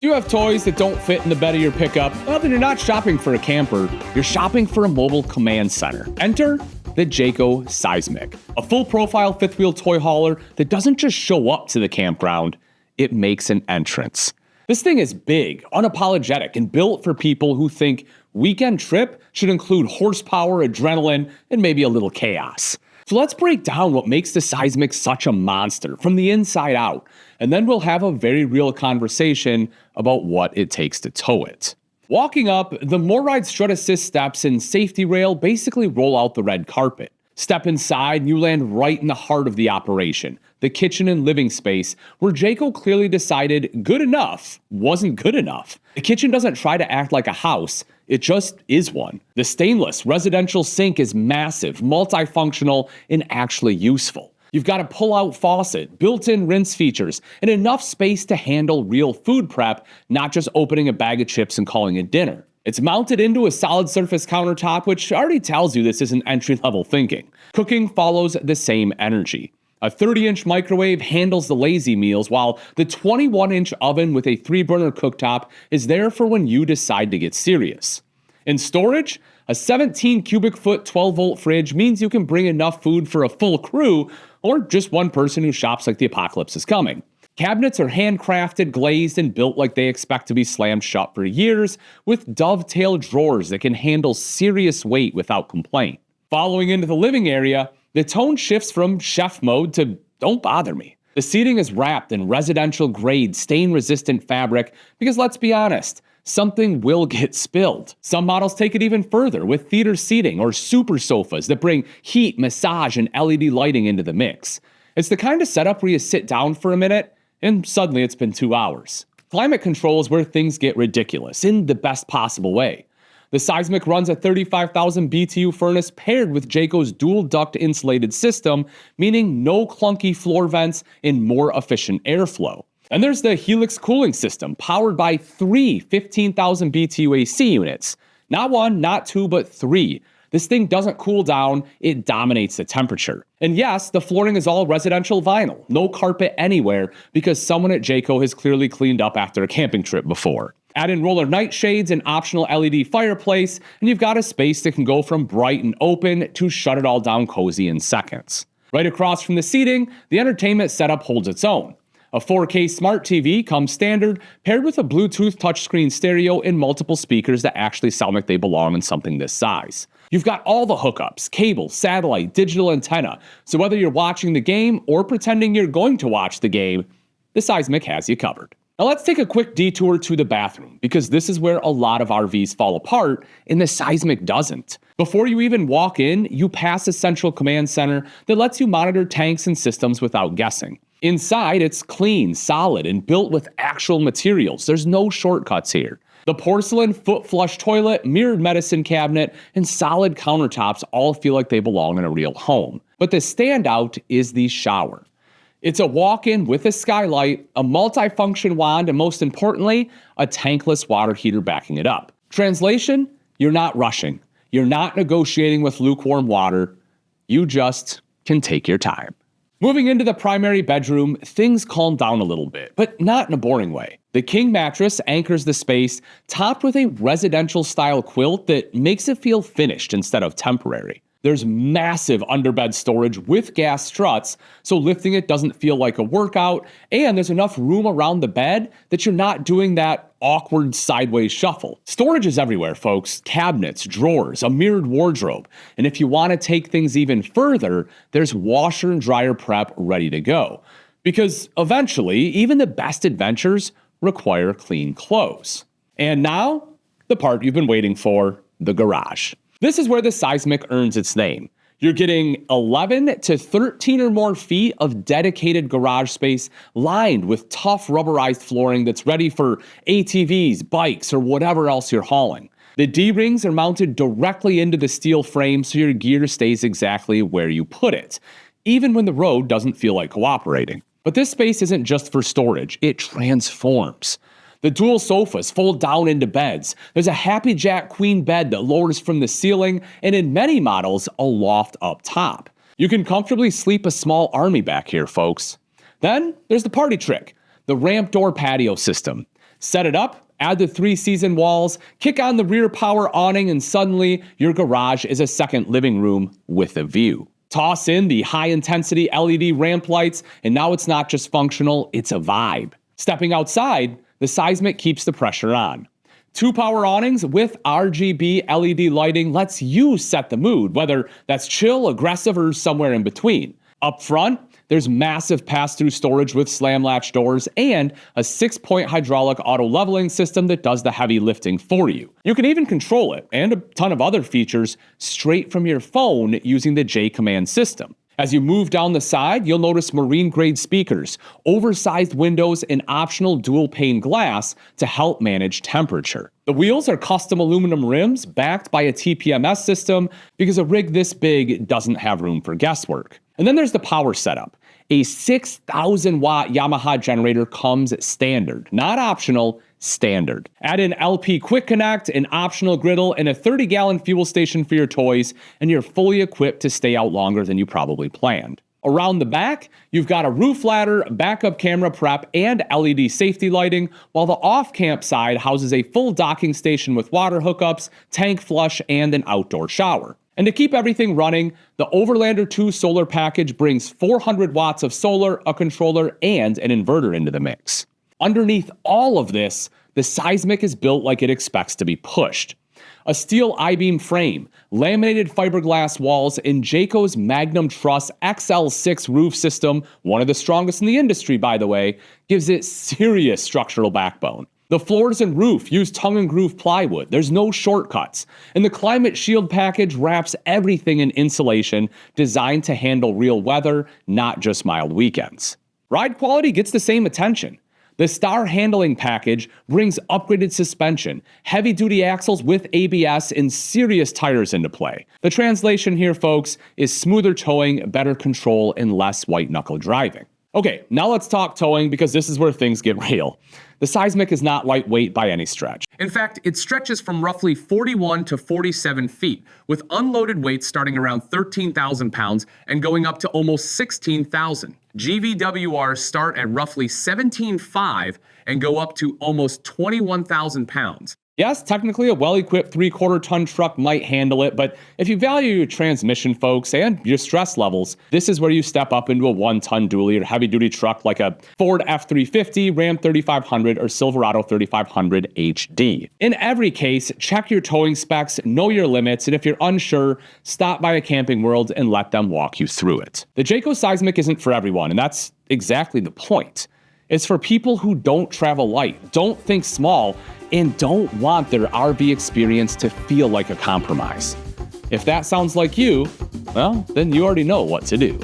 Do you have toys that don't fit in the bed of your pickup? Well, then you're not shopping for a camper, you're shopping for a mobile command center. Enter the Jayco Seismic, a full-profile fifth-wheel toy hauler that doesn't just show up to the campground, it makes an entrance. This thing is big, unapologetic, and built for people who think weekend trip should include horsepower, adrenaline, and maybe a little chaos. So let's break down what makes the Seismic such a monster from the inside out, and then we'll have a very real conversation about what it takes to tow it. Walking up, the MORryde strut assist steps and safety rail basically roll out the red carpet. Step inside and you land right in the heart of the operation, the kitchen and living space, where Jayco clearly decided good enough wasn't good enough. The kitchen doesn't try to act like a house, it just is one. The stainless residential sink is massive, multifunctional, and actually useful. You've got a pull-out faucet, built-in rinse features, and enough space to handle real food prep, not just opening a bag of chips and calling it dinner. It's mounted into a solid surface countertop, which already tells you this isn't entry-level thinking. Cooking follows the same energy. A 30-inch microwave handles the lazy meals, while the 21-inch oven with a 3-burner cooktop is there for when you decide to get serious. In storage, a 17 cubic foot 12-volt fridge means you can bring enough food for a full crew, or just one person who shops like the apocalypse is coming. Cabinets are handcrafted, glazed, and built like they expect to be slammed shut for years, with dovetail drawers that can handle serious weight without complaint. Following into the living area, the tone shifts from chef mode to don't bother me. The seating is wrapped in residential-grade, stain-resistant fabric because, let's be honest, something will get spilled. Some models take it even further with theater seating or super sofas that bring heat, massage, and LED lighting into the mix. It's the kind of setup where you sit down for a minute and suddenly it's been 2 hours. Climate control is where things get ridiculous in the best possible way. The Seismic runs a 35,000 BTU furnace paired with Jayco's dual duct insulated system, meaning no clunky floor vents and more efficient airflow. And there's the Helix cooling system, powered by 3 15,000 BTU AC units. Not one, not two, but 3. This thing doesn't cool down, it dominates the temperature. And yes, the flooring is all residential vinyl, no carpet anywhere, because someone at Jayco has clearly cleaned up after a camping trip before. Add in roller nightshades and optional LED fireplace, and you've got a space that can go from bright and open to shut it all down cozy in seconds. Right across from the seating, the entertainment setup holds its own. A 4K smart TV comes standard, paired with a Bluetooth touchscreen stereo and multiple speakers that actually sound like they belong in something this size. You've got all the hookups, cable, satellite, digital antenna, so whether you're watching the game or pretending you're going to watch the game, the Seismic has you covered. Now let's take a quick detour to the bathroom, because this is where a lot of RVs fall apart, and the Seismic doesn't. Before you even walk in, you pass a central command center that lets you monitor tanks and systems without guessing. Inside, it's clean, solid, and built with actual materials. There's no shortcuts here. The porcelain foot flush toilet, mirrored medicine cabinet, and solid countertops all feel like they belong in a real home. But the standout is the shower. It's a walk-in with a skylight, a multi-function wand, and most importantly, a tankless water heater backing it up. Translation, you're not rushing. You're not negotiating with lukewarm water. You just can take your time. Moving into the primary bedroom, things calm down a little bit, but not in a boring way. The king mattress anchors the space, topped with a residential-style quilt that makes it feel finished instead of temporary. There's massive underbed storage with gas struts, so lifting it doesn't feel like a workout, and there's enough room around the bed that you're not doing that awkward sideways shuffle. Storage is everywhere, folks. Cabinets, drawers, a mirrored wardrobe. And if you want to take things even further, there's washer and dryer prep ready to go. Because eventually, even the best adventures require clean clothes. And now, the part you've been waiting for, the garage. This is where the Seismic earns its name. You're getting 11 to 13 or more feet of dedicated garage space lined with tough rubberized flooring that's ready for ATVs, bikes, or whatever else you're hauling. The D-rings are mounted directly into the steel frame so your gear stays exactly where you put it, even when the road doesn't feel like cooperating. But this space isn't just for storage, it transforms. The dual sofas fold down into beds. There's a Happy Jack queen bed that lowers from the ceiling, and in many models, a loft up top. You can comfortably sleep a small army back here, folks. Then there's the party trick, the ramp door patio system. Set it up, add the 3-season walls, kick on the rear power awning, and suddenly your garage is a second living room with a view. Toss in the high-intensity LED ramp lights, and now it's not just functional, it's a vibe. Stepping outside, the Seismic keeps the pressure on. 2 power awnings with RGB LED lighting lets you set the mood, whether that's chill, aggressive, or somewhere in between. Up front, there's massive pass-through storage with slam latch doors and a 6-point hydraulic auto leveling system that does the heavy lifting for you. You can even control it and a ton of other features straight from your phone using the J Command system. As you move down the side, you'll notice marine-grade speakers, oversized windows, and optional dual-pane glass to help manage temperature. The wheels are custom aluminum rims backed by a TPMS system because a rig this big doesn't have room for guesswork. And then there's the power setup. A 6,000-watt Yamaha generator comes standard, not optional, standard. Add in LP Quick Connect, an optional griddle, and a 30-gallon fuel station for your toys, and you're fully equipped to stay out longer than you probably planned. Around the back, you've got a roof ladder, backup camera prep, and LED safety lighting, while the off-camp side houses a full docking station with water hookups, tank flush, and an outdoor shower. And to keep everything running, the Overlander 2 solar package brings 400 watts of solar, a controller, and an inverter into the mix. Underneath all of this, the Seismic is built like it expects to be pushed. A steel I-beam frame, laminated fiberglass walls, and Jayco's Magnum Truss XL6 roof system, one of the strongest in the industry by the way, gives it serious structural backbone. The floors and roof use tongue and groove plywood. There's no shortcuts. And the Climate Shield package wraps everything in insulation designed to handle real weather, not just mild weekends. Ride quality gets the same attention. The Star Handling package brings upgraded suspension, heavy-duty axles with ABS, and serious tires into play. The translation here, folks, is smoother towing, better control, and less white-knuckle driving. Okay, now let's talk towing because this is where things get real. The Seismic is not lightweight by any stretch. In fact, it stretches from roughly 41 to 47 feet, with unloaded weights starting around 13,000 pounds and going up to almost 16,000. GVWRs start at roughly 17.5 and go up to almost 21,000 pounds. Yes, technically a well-equipped 3/4-ton truck might handle it, but if you value your transmission, folks, and your stress levels, this is where you step up into a 1-ton dually or heavy-duty truck like a Ford F-350, Ram 3500, or Silverado 3500 HD. In every case, check your towing specs, know your limits, and if you're unsure, stop by a Camping World and let them walk you through it. The Jayco Seismic isn't for everyone, and that's exactly the point. It's for people who don't travel light, don't think small, and don't want their RV experience to feel like a compromise. If that sounds like you, well, then you already know what to do.